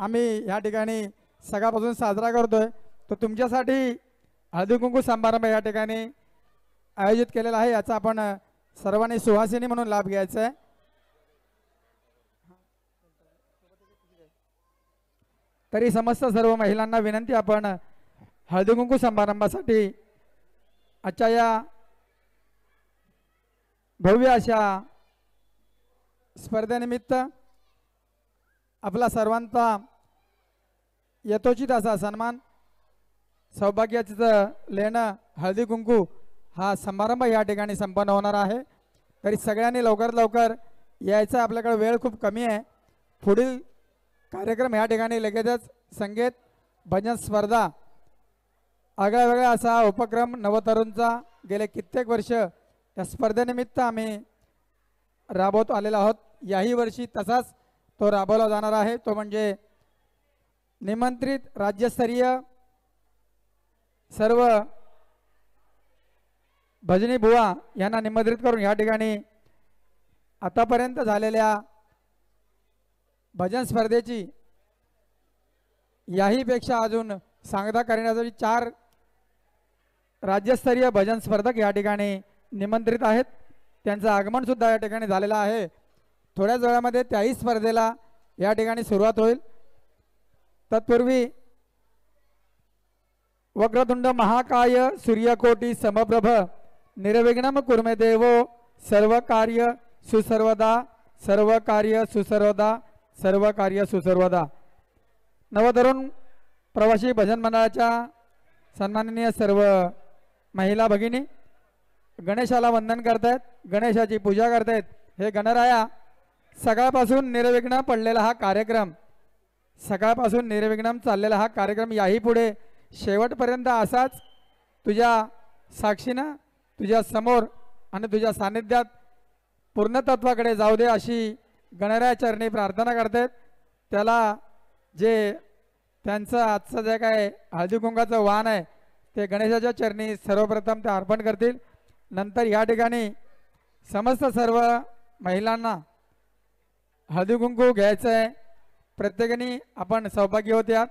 आम्ही या ठिकाणी सगळ्यापासून साजरा करतोय, तो तुमच्यासाठी हळदी कुंकू समारंभ या ठिकाणी आयोजित केलेला आहे। याचा आपण सर्वांनी सुहासिनी म्हणून लाभ घ्यायचा आहे। तरी समस्त सर्व महिलांना विनंती, आपण हळदी कुंकू समारंभासाठी आजच्या या भव्य अशा स्पर्धेनिमित्त आपला सर्वांचा यथोचित असा सन्मान, सौभाग्याचं लेणं हळदी कुंकू हा समारंभ या ठिकाणी संपन्न होणार आहे। तरी सगळ्यांनी लवकरात लवकर यायचं, आपल्याकडे वेळ खूप कमी आहे। पुढील कार्यक्रम या ठिकाणी लगेचच संगीत भजन स्पर्धा, आगळा वेगळा असा उपक्रम नवतरुणचा गेले कित्येक वर्ष या स्पर्धेनिमित्त आम्ही राबवत आलेलो आहोत। याही वर्षी तसाच तो राबवला जाणार आहे, तो म्हणजे निमंत्रित राज्यस्तरीय सर्व भजनी बुवा यांना निमंत्रित करून या ठिकाणी आतापर्यंत झालेल्या भजन स्पर्धेची याही पेक्षा अजून सांगता करण्यासाठी 4 राज्यस्तरीय भजन स्पर्धक या ठिकाणी निमंत्रित आहेत। त्यांचं आगमन सुद्धा या ठिकाणी झालेलं आहे। थोड्याच वेळामध्ये त्याही स्पर्धेला या ठिकाणी सुरुवात होईल। तत्पूर्वी वक्रतुंड महाकाय सूर्यकोटी समप्रभ निर्विघ्नं कुर्मे देवो सर्व कार्य सुसर्वदा, सर्व कार्य सुसर्वदा, सर्व कार्य सुसर्वदा। नवतरुण प्रवासी भजन मंडळाच्या सन्माननीय सर्व महिला भगिनी गणेशाला वंदन करतायत, गणेशाची पूजा करतायत। हे गणराया, सकाळपासून निर्विघ्न पडलेला हा कार्यक्रम, सकाळपासून निर्विघ्न चाललेला हा कार्यक्रम याही पुढे शेवटपर्यंत असाच तुझ्या साक्षीनं, तुझ्या समोर आणि तुझ्या सानिध्यात पूर्णतत्वाकडे जाऊ दे, अशी गणराया चरणी प्रार्थना करतात। त्याला जे त्यांचं आजचं जे काय हळदी कुंकाचं वाण आहे ते गणेशाच्या चरणी सर्वप्रथम ते अर्पण करतील। नंतर या ठिकाणी समस्त सर्व महिलांना हळदी कुंकू घ्यायचं आहे। प्रत्येकाने आपण सौभाग्यवती आहात,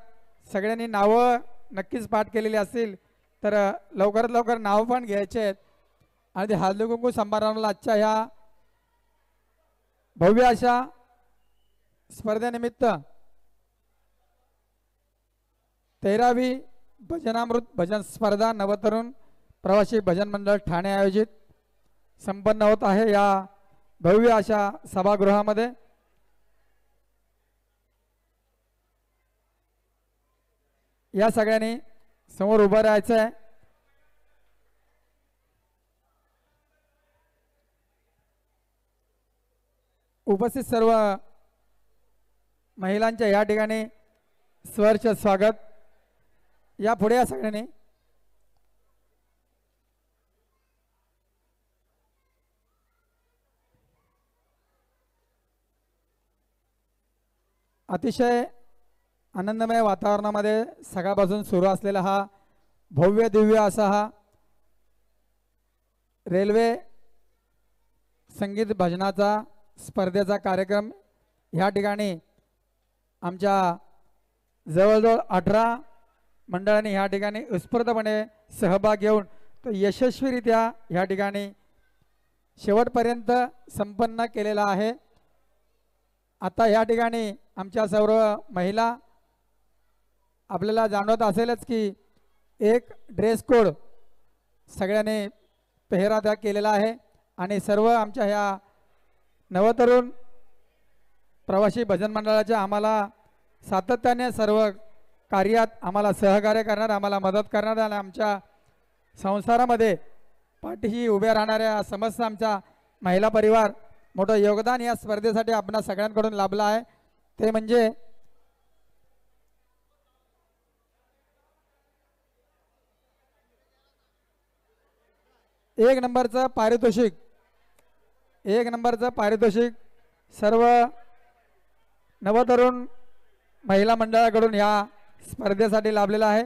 सगळ्यांनी नावं नक्कीच पाठ केलेली असतील, तर लवकरात लवकर नाव पण घ्यायचे आहेत। आणि हळदी कुंकू समारंभाला आजच्या ह्या भव्य अशा स्पर्धेनिमित्त 13वी भजनामृत भजन स्पर्धा नवतरुण प्रवासी भजन मंडळ ठाणे आयोजित संपन्न होत आहे या भव्य अशा सभागृहामध्ये। या सगळ्यांनी समोर उभं राहायचं आहे। उपस्थित सर्व महिलांच्या या ठिकाणी सहर्ष स्वागत। या पुढे या सगळ्यांनी अतिशय आनंदमय वातावरणामध्ये सकाळपासून सुरू असलेला हा भव्य दिव्य असा हा रेल्वे संगीत भजनाचा स्पर्धेचा कार्यक्रम ह्या ठिकाणी आमच्या जवळजवळ 18 मंडळांनी ह्या ठिकाणी उत्स्फूर्तपणे सहभाग घेऊन तो यशस्वीरित्या ह्या ठिकाणी शेवटपर्यंत संपन्न केलेला आहे। आता ह्या ठिकाणी आमच्या सर्व महिला, आपल्याला जाणवत असेलच की एक ड्रेस कोड सगळ्यांनी पेहराव केलेला आहे आणि सर्व आमच्या ह्या नवतरुण प्रवासी भजन मंडळाच्या आम्हाला सातत्याने सर्व कार्यात आम्हाला सहकार्य करणार, आम्हाला मदत करणार आणि आमच्या संसारामध्ये पाठीशी उभ्या राहणाऱ्या समस्त आमचा महिला परिवार मोठं योगदान या स्पर्धेसाठी आपणा सगळ्यांकडून लाभला आहे। ते म्हणजे एक नंबरचं पारितोषिक सर्व नवतरुण महिला मंडळाकडून या स्पर्धेसाठी लाभलेला आहे।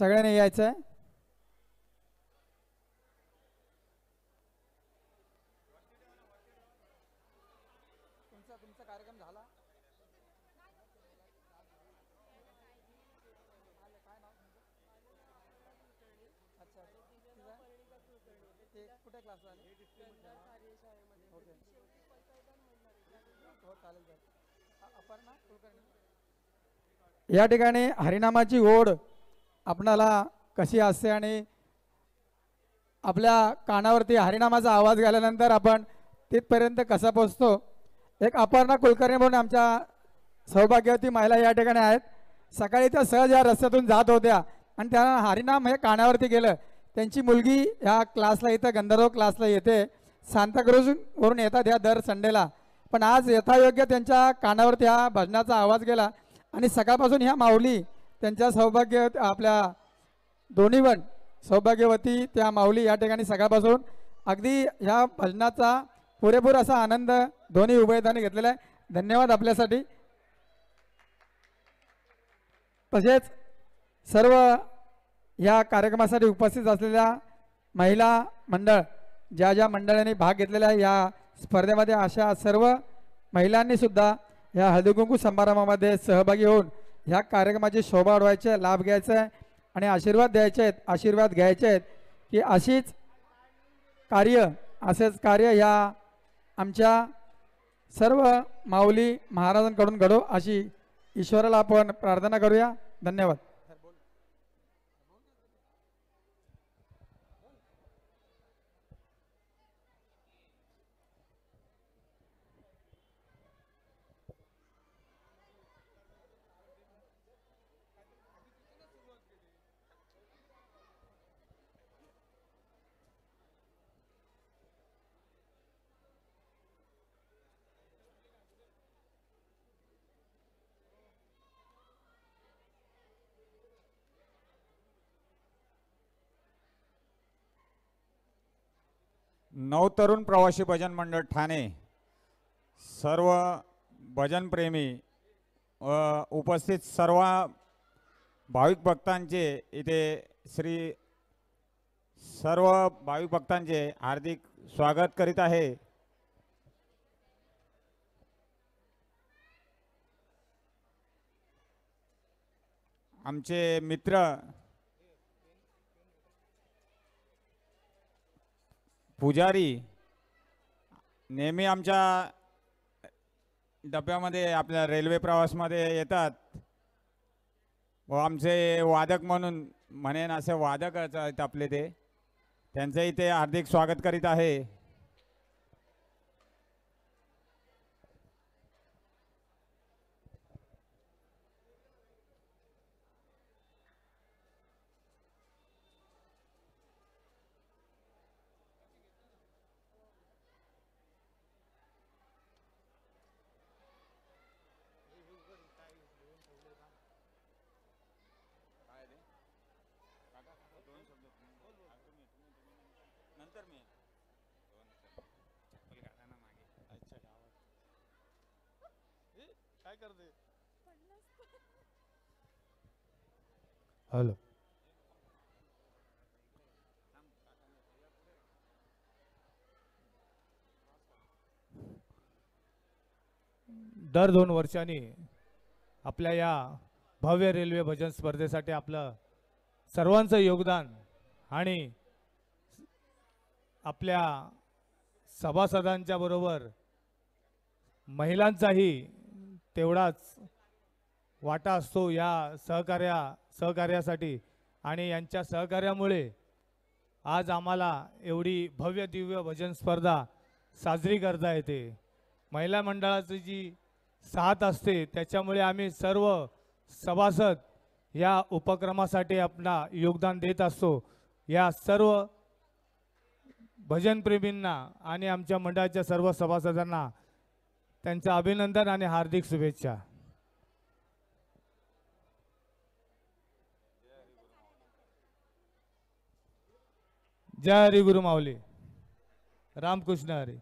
सगळ्यांनी यायचं आहे. तुमचा कार्यक्रम झाला. अच्छा ते कुठे क्लासला आले? ओके हो चालेल सर. अपर्णा कुलकर्णी. या ठिकाणी हरिनामाची ओढ आपणाला कशी असते आणि आपल्या कानावरती हरिनामाचा आवाज गेल्यानंतर आपण तिथपर्यंत कसा पोचतो. एक अपर्णा कुलकर्णी म्हणून आमच्या सौभाग्यवती महिला या ठिकाणी आहेत. सकाळी त्या सहज या रस्त्यातून जात होत्या आणि त्यांना हरिनाम हे कानावरती गेलं. त्यांची मुलगी ह्या क्लासला इथं गंधर्व क्लासला येते. सांताक्रूज वरून येतात ह्या दर संडेला. पण आज यथायोग्य त्यांच्या कानावरती हा भजनाचा आवाज गेला आणि सकाळपासून ह्या माऊली त्यांच्या सौभाग्य आपल्या दोन्ही पण सौभाग्यवती त्या माऊली या ठिकाणी सकाळपासून अगदी ह्या भजनाचा पुरेपूर असा आनंद दोन्ही उभयतांनी घेतलेला आहे. धन्यवाद आपल्यासाठी. तसेच सर्व या कार्यक्रमासाठी उपस्थित असलेल्या महिला मंडळ ज्या ज्या मंडळांनी भाग घेतलेला आहे या स्पर्धेमध्ये अशा सर्व महिलांनी सुद्धा या हळदीकुंकू समारंभामध्ये सहभागी होऊन ह्या कार्यक्रमाची शोभा वाढवायची, लाभ घ्यायचा आहे आणि आशीर्वाद द्यायचे आहेत, आशीर्वाद घ्यायचे आहेत की असेच कार्य ह्या आमच्या सर्व माऊली महाराजांकडून घडो अशी ईश्वराला आपण प्रार्थना करूया. धन्यवाद. नवतरुण प्रवासी भजन मंडळ ठाणे सर्व भजन प्रेमी उपस्थित सर्व भाविक भक्तांचे इथे सर्व भाविक भक्तांचे हार्दिक स्वागत करीत आहे. आमचे मित्र पुजारी नेहमी आमच्या डब्यामध्ये आपल्या रेल्वे प्रवासमध्ये येतात व आमचे वादक म्हणून म्हणेन असे वादक आहेत आपले ते त्यांचे इथे हार्दिक स्वागत करीत आहे. हॅलो. दर 2 वर्षांनी आपल्या या भव्य रेल्वे भजन स्पर्धेसाठी आपलं सर्वांचं योगदान आणि आपल्या सभासदांच्या बरोबर महिलांचाही तेवढाच वाटा असतो या सहकार्यासाठी आणि यांच्या सहकार्यामुळे आज आम्हाला एवढी भव्य दिव्य भजन स्पर्धा साजरी करता येते. महिला मंडळाची जी साथ असते त्याच्यामुळे आम्ही सर्व सभासद या उपक्रमासाठी आपला योगदान देत असतो. या सर्व भजनप्रेमींना आणि आमच्या मंडळाच्या सर्व सभासदांना त्यांचं अभिनंदन आणि हार्दिक शुभेच्छा. जय हरी गुरु माऊली. रामकृष्ण हरी.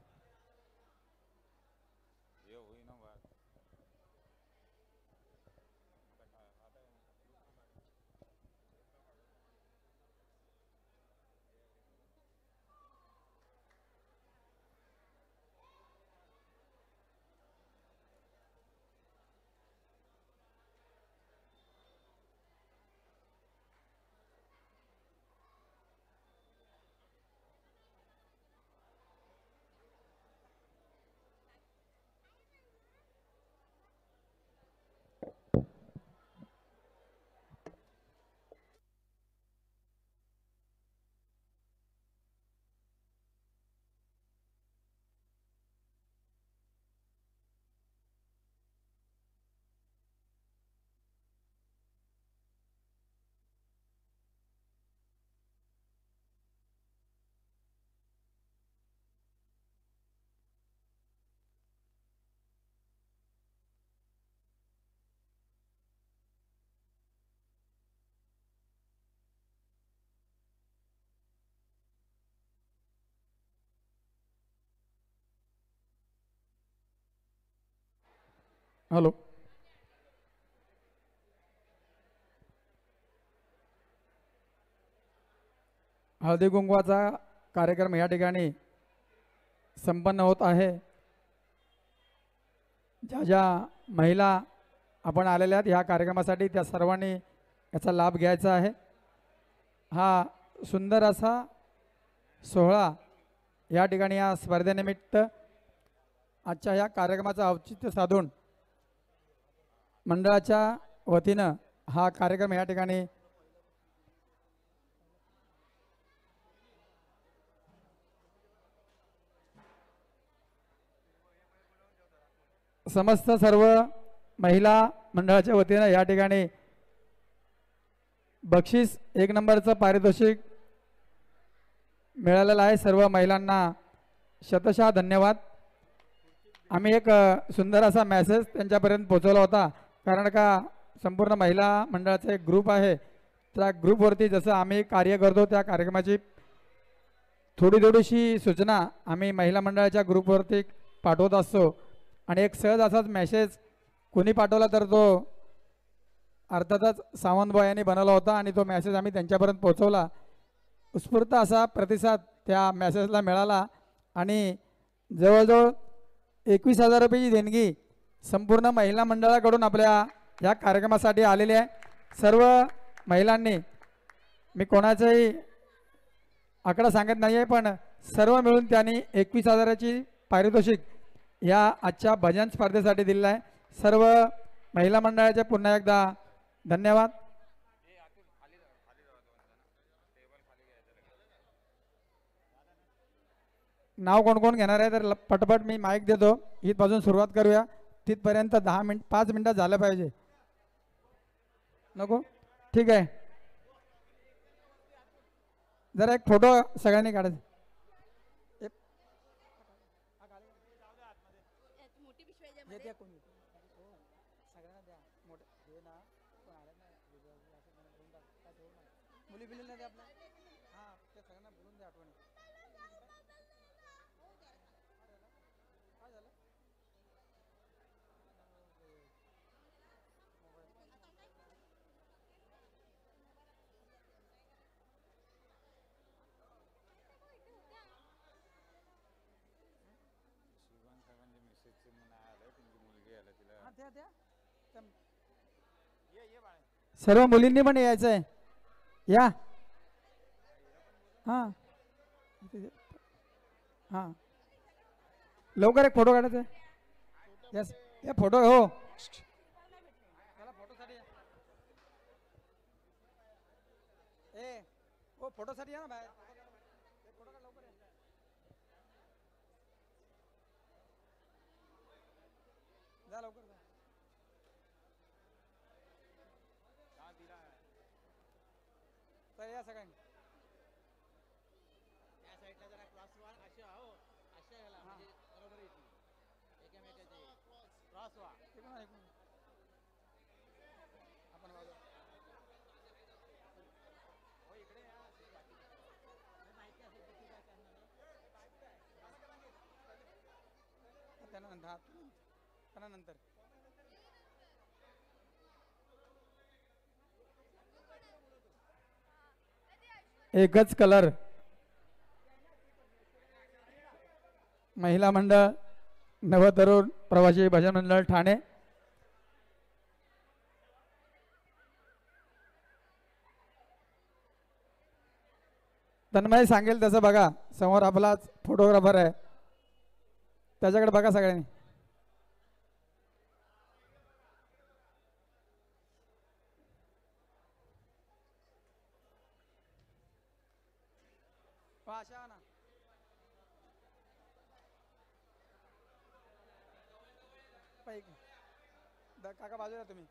हॅलो. हळदी कुंकवाचा कार्यक्रम या ठिकाणी संपन्न होत आहे. ज्या ज्या महिला आपण आलेल्या आहेत ह्या कार्यक्रमासाठी त्या सर्वांनी याचा लाभ घ्यायचा आहे. हा सुंदर असा सोहळा या ठिकाणी या स्पर्धेनिमित्त आजच्या ह्या कार्यक्रमाचं औचित्य साधून मंडळाच्या वतीनं हा कार्यक्रम या ठिकाणी समस्त सर्व महिला मंडळाच्या वतीनं या ठिकाणी बक्षीस 1 नंबरचं पारितोषिक मिळालेलं आहे. सर्व महिलांना शतशः धन्यवाद. आम्ही एक सुंदर असा मेसेज त्यांच्यापर्यंत पोहोचवला होता, कारण का संपूर्ण महिला मंडळाचा एक ग्रुप आहे. त्या ग्रुपवरती जसं आम्ही कार्य करतो त्या कार्यक्रमाची थोडीशी सूचना आम्ही महिला मंडळाच्या ग्रुपवरती पाठवत असतो. आणि एक सहज असाच मेसेज कोणी पाठवला तर तो अर्थातच सावंतभाई यांनी बनवला होता आणि तो मेसेज आम्ही त्यांच्यापर्यंत पोहोचवला. उत्स्फूर्त असा प्रतिसाद त्या मेसेजला मिळाला आणि जवळजवळ 21,000 रुपयाची देणगी संपूर्ण महिला मंडळाकडून आपल्या या कार्यक्रमासाठी आलेली आहे. सर्व महिलांनी, मी कोणाचाही आकडा सांगत नाही आहे, पण सर्व मिळून त्यांनी 21,000ची पारितोषिक या आजच्या भजन स्पर्धेसाठी दिलेलं आहे. सर्व महिला मंडळाचे पुन्हा एकदा धन्यवाद. नाव कोण कोण घेणार आहे तर पटपट मी माईक देतो. इथपासून सुरुवात करूया. तिथपर्यंत 5 मिनिटात झालं पाहिजे. नको? ठीक आहे. जरा एक फोटो सगळ्यांनी काढायचा. मुली बिली नाही आपल्या, हां त्या सगळ्यांना बोलून द्या आठवणी. काय झालं? सर्व मुलींनी पण यायचं आहे. या हां हां लवकर एक फोटो काढायचा आहे. यस या फोटो हो चला फोटोसाठी या. ए हो फोटोसाठी या ना बाहेर. फोटो काढ लवकर या. जा लवकर जा. तर या सगळ्यांनी या साईडला जरा क्रॉस व्हा. अशा हो अशा ह्याला म्हणजे बरोबर येते एकमेकाचे क्रॉस व्हा. आपण वाजव. हो इकडे या. माहिती असेल तर काय करणार त्यानंतर एकच कलर महिला मंडळ नवतरुण प्रवासी भजन मंडळ ठाणे. तन्मय सांगेल तसं बघा. समोर आपलाच फोटोग्राफर आहे, त्याच्याकडे बघा सगळ्यांनी. अशा ना काका बाजूला तुम्ही.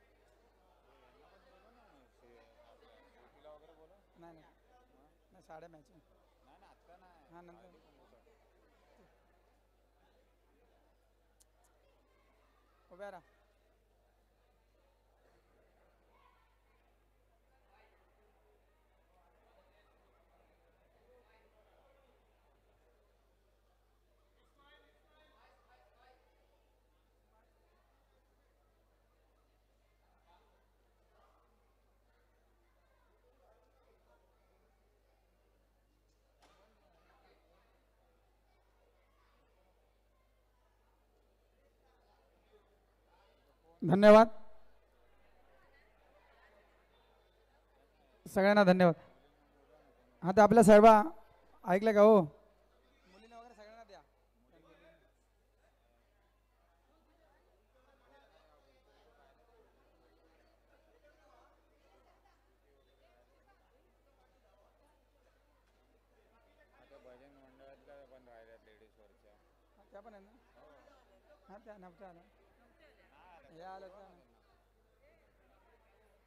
नाही नाही साड्या मॅचिंग हां नंतर उभ्या राहा. धन्यवाद सगळ्यांना धन्यवाद. आता आपल्या सर्व ऐकलं का हो.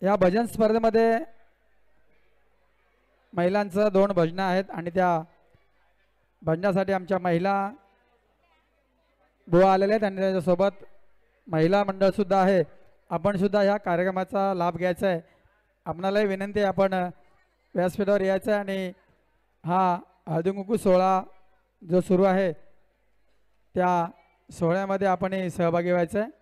या भजन स्पर्धेमध्ये महिलांचं 2 भजनं आहेत आणि त्या भजनासाठी आमच्या महिला बुवा आलेले आहेत आणि त्याच्यासोबत महिला मंडळ सुद्धा आहे. आपण सुद्धा ह्या कार्यक्रमाचा लाभ घ्यायचा आहे. आपणालाही विनंती आहे आपण व्यासपीठावर यायचं आहे आणि हा हळदी कुंकू सोहळा जो सुरू आहे त्या सोहळ्यामध्ये आपण सहभागी व्हायचं आहे.